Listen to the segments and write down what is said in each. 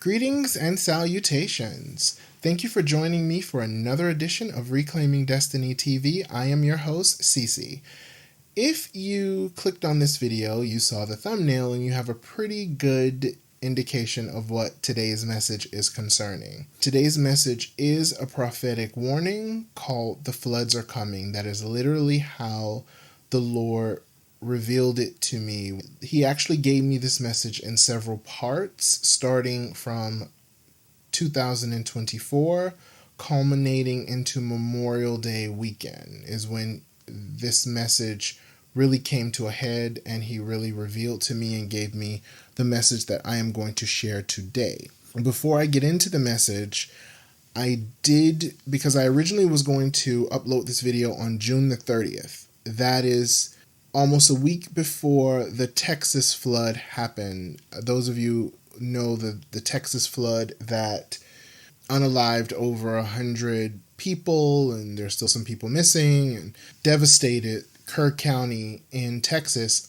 Greetings and salutations. Thank you for joining me for another edition of Reclaiming Destiny TV. I am your host, Cece. If you clicked on this video, you saw the thumbnail and you have a pretty good indication of what today's message is concerning. Today's message is a prophetic warning called "The Floods Are Coming." That is literally how the Lord revealed it to me. He actually gave me this message in several parts, starting from 2024, culminating into Memorial Day weekend is when this message really came to a head, and he really revealed to me and gave me the message that I am going to share today. Before I get into the message, because I originally was going to upload this video on June the 30th. That is almost a week before the Texas flood happened. Those of you know the Texas flood that unalived over 100 people, and there's still some people missing, and devastated Kerr County in Texas.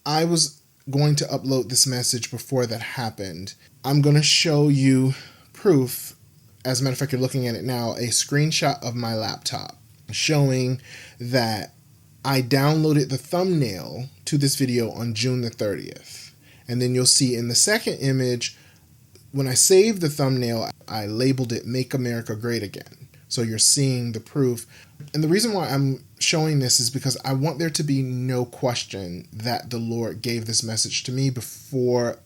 I was going to upload this message before that happened. I'm going to show you proof. As a matter of fact, you're looking at it now, a screenshot of my laptop showing that I downloaded the thumbnail to this video on June the 30th. And then you'll see in the second image, when I saved the thumbnail, I labeled it "Make America Great Again." So you're seeing the proof. And the reason why I'm showing this is because I want there to be no question that the Lord gave this message to me before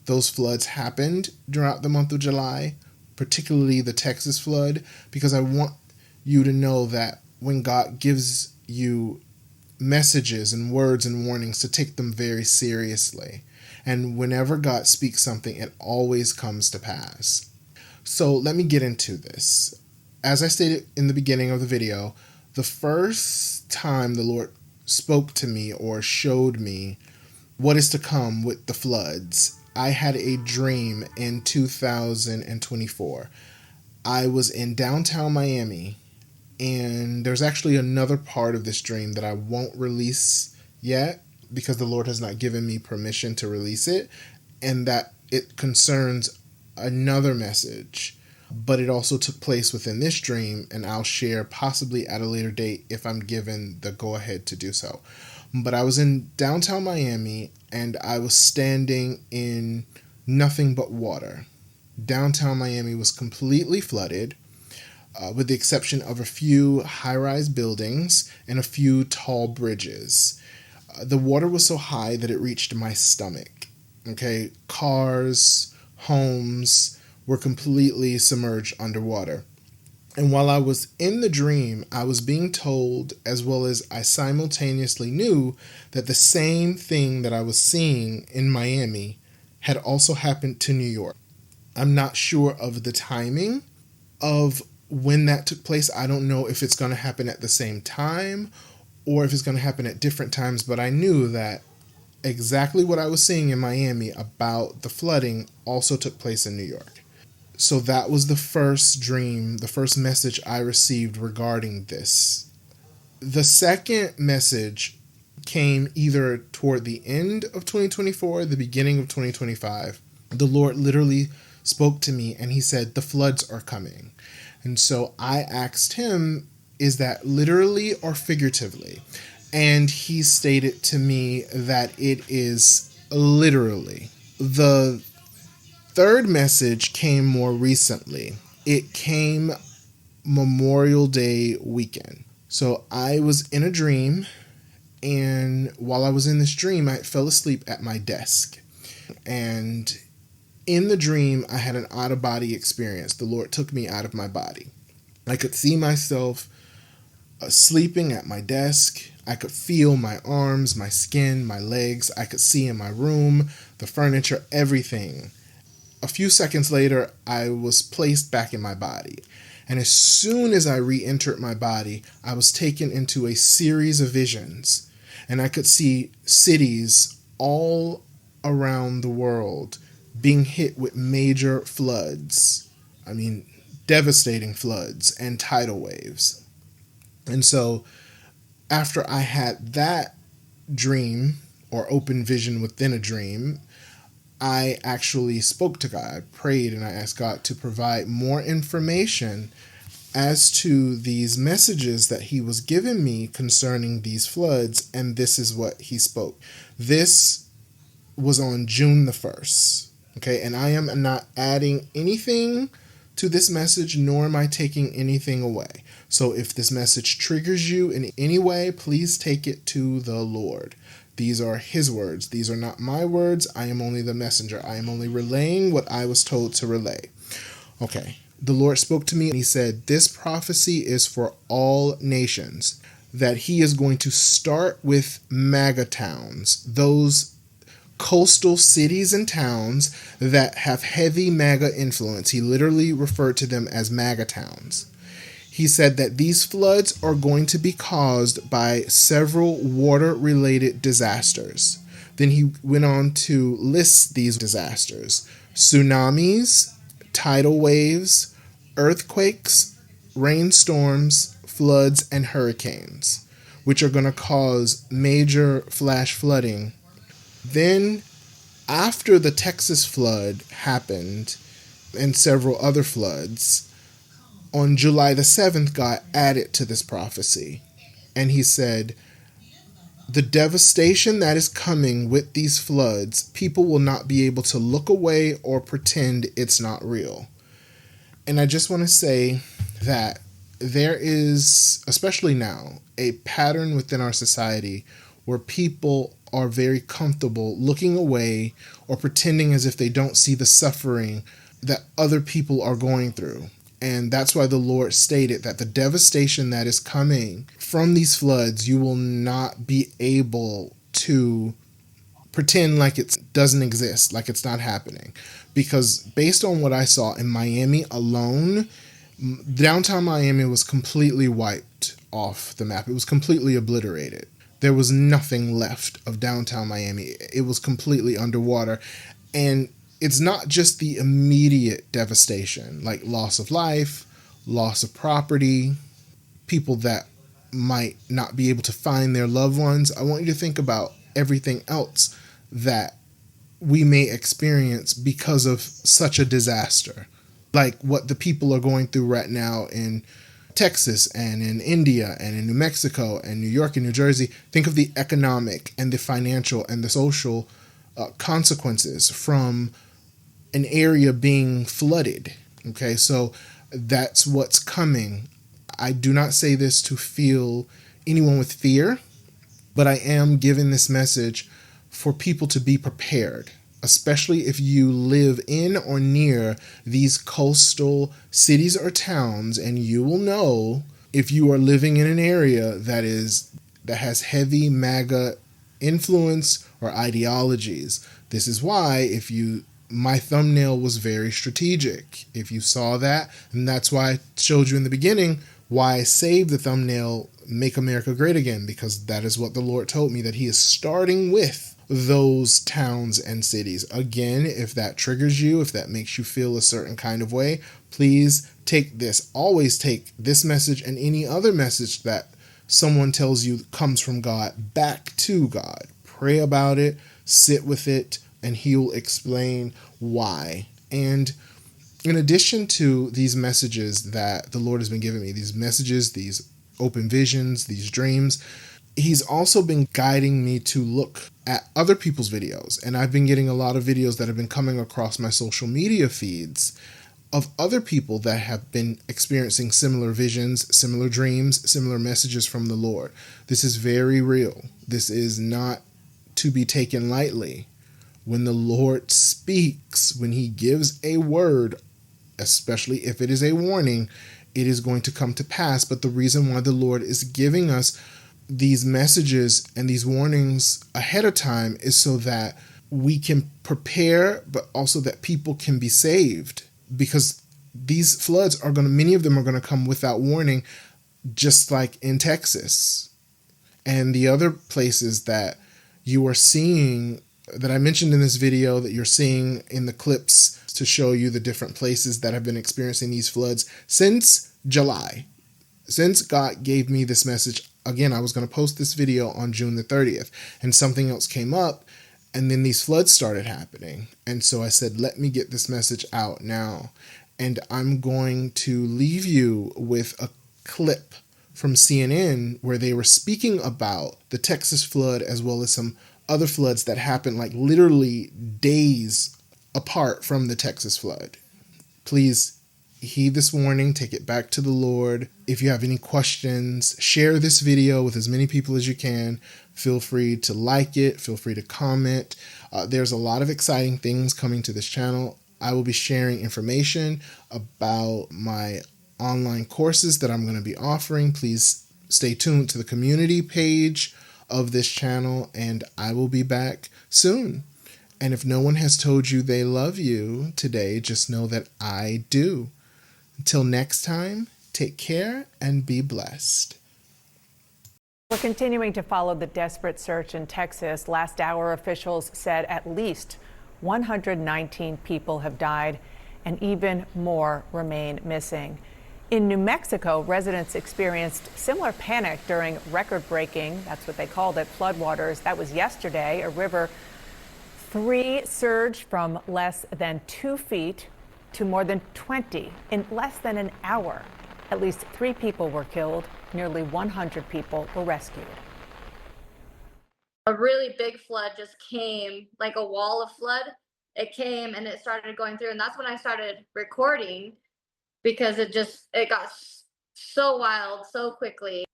those floods happened throughout the month of July, particularly the Texas flood, because I want you to know that when God gives you messages and words and warnings, to take them very seriously. And whenever God speaks something, it always comes to pass. So let me get into this. As I stated in the beginning of the video, the first time the Lord spoke to me or showed me what is to come with the floods, I had a dream in 2024. I was in downtown Miami, and there's actually another part of this dream that I won't release yet because the Lord has not given me permission to release it, and that it concerns another message. But it also took place within this dream, and I'll share possibly at a later date if I'm given the go-ahead to do so. But I was in downtown Miami, and I was standing in nothing but water. Downtown Miami was completely flooded, with the exception of a few high-rise buildings and a few tall bridges. The water was so high that it reached my stomach. Okay, cars, homes were completely submerged underwater. And while I was in the dream, I was being told, as well as I simultaneously knew, that the same thing that I was seeing in Miami had also happened to New York. I'm not sure of the timing of when that took place. I don't know if it's going to happen at the same time or if it's going to happen at different times, but I knew that exactly what I was seeing in Miami about the flooding also took place in New York. So that was the first dream, the first message I received regarding this. The second message came either toward the end of 2024, the beginning of 2025. The Lord literally spoke to me and he said, "The floods are coming." And so I asked him, is that literally or figuratively? And he stated to me that it is literally. The third message came more recently. It came Memorial Day weekend. So I was in a dream, and while I was in this dream, I fell asleep at my desk. And in the dream, I had an out-of-body experience. The Lord took me out of my body. I could see myself sleeping at my desk. I could feel my arms, my skin, my legs. I could see in my room, the furniture, everything. A few seconds later, I was placed back in my body. And as soon as I re-entered my body, I was taken into a series of visions. And I could see cities all around the world being hit with major floods. I mean, devastating floods and tidal waves. And so after I had that dream, or open vision within a dream, I actually spoke to God. I prayed and I asked God to provide more information as to these messages that he was giving me concerning these floods, and this is what he spoke. This was on June the 1st. Okay, and I am not adding anything to this message, nor am I taking anything away. So if this message triggers you in any way, please take it to the Lord. These are his words. These are not my words. I am only the messenger. I am only relaying what I was told to relay. Okay. The Lord spoke to me and he said, this prophecy is for all nations, that he is going to start with MAGA towns, those coastal cities and towns that have heavy MAGA influence. He literally referred to them as MAGA towns. He said that these floods are going to be caused by several water-related disasters. Then he went on to list these disasters: tsunamis, tidal waves, earthquakes, rainstorms, floods, and hurricanes, which are going to cause major flash flooding. Then, after the Texas flood happened and several other floods, on July the 7th, God added to this prophecy. And he said, the devastation that is coming with these floods, people will not be able to look away or pretend it's not real. And I just want to say that there is, especially now, a pattern within our society where people are very comfortable looking away or pretending as if they don't see the suffering that other people are going through. And that's why the Lord stated that the devastation that is coming from these floods, you will not be able to pretend like it doesn't exist, like it's not happening. Because based on what I saw in Miami alone, downtown Miami was completely wiped off the map. It was completely obliterated. There was nothing left of downtown Miami. It was completely underwater. And it's not just the immediate devastation, like loss of life, loss of property, people that might not be able to find their loved ones. I want you to think about everything else that we may experience because of such a disaster, like what the people are going through right now in Texas and in India and in New Mexico and New York and New Jersey. Think of the economic and the financial and the social consequences from an area being flooded. Okay, so that's what's coming. I do not say this to fill anyone with fear, but I am giving this message for people to be prepared, especially if you live in or near these coastal cities or towns, and you will know if you are living in an area that has heavy MAGA influence or ideologies. This is why my thumbnail was very strategic. If you saw that, and that's why I showed you in the beginning why I saved the thumbnail, Make America Great Again, because that is what the Lord told me, that he is starting with those towns and cities. Again, if that triggers you, if that makes you feel a certain kind of way, please take this. Always take this message and any other message that someone tells you comes from God back to God. Pray about it, sit with it, and he'll explain why. And in addition to these messages that the Lord has been giving me, these messages, these open visions, these dreams, he's also been guiding me to look at other people's videos. And I've been getting a lot of videos that have been coming across my social media feeds of other people that have been experiencing similar visions, similar dreams, similar messages from the Lord. This is very real. This is not to be taken lightly. When the Lord speaks, when he gives a word, especially if it is a warning, it is going to come to pass. But the reason why the Lord is giving us these messages and these warnings ahead of time is so that we can prepare, but also that people can be saved. Because these floods many of them are going to come without warning, just like in Texas and the other places that you are seeing, that I mentioned in this video, that you're seeing in the clips to show you the different places that have been experiencing these floods since July. Since God gave me this message, again, I was going to post this video on June the 30th, and something else came up, And then these floods started happening. And so I said, let me get this message out now. And I'm going to leave you with a clip from CNN where they were speaking about the Texas flood as well as some other floods that happened like literally days apart from the Texas flood. Please heed this warning, take it back to the Lord. If you have any questions, share this video with as many people as you can. Feel free to like it, feel free to comment. There's a lot of exciting things coming to this channel. I will be sharing information about my online courses that I'm going to be offering. Please stay tuned to the community page of this channel, and I will be back soon. And if no one has told you they love you today, just know that I do. Until next time, take care and be blessed. We're continuing to follow the desperate search in Texas. Last hour, officials said at least 119 people have died and even more remain missing. In New Mexico, residents experienced similar panic during record-breaking, that's what they called it, floodwaters. That was yesterday. A river 3 surged from less than 2 feet to more than 20 in less than an hour. At least 3 people were killed. Nearly 100 people were rescued. A really big flood just came, like a wall of flood. It came and it started going through, and that's when I started recording, because it got so wild so quickly.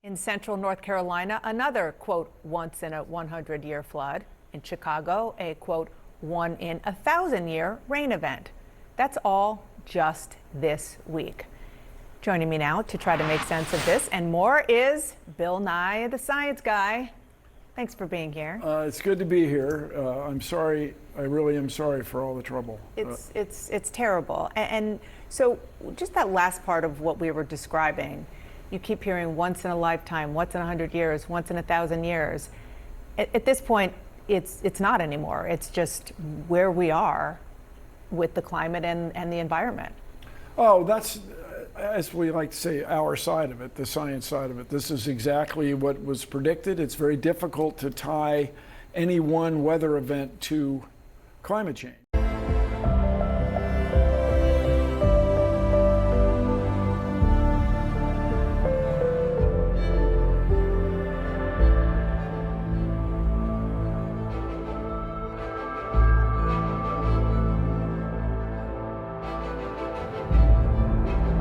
In central North Carolina, another, quote, once in a 100-year flood. In Chicago, a, quote, 1 in a 1,000-year rain event. That's all just this week. Joining me now to try to make sense of this and more is Bill Nye, the science guy. Thanks for being here. It's good to be here. I'm sorry. I really am sorry for all the trouble. It's terrible. And so just that last part of what we were describing, you keep hearing once in a lifetime, once in 100 years, once in 1,000 years. At this point, it's not anymore. It's just where we are with the climate and the environment. Oh, that's, as we like to say, our side of it, the science side of it. This is exactly what was predicted. It's very difficult to tie any one weather event to climate change.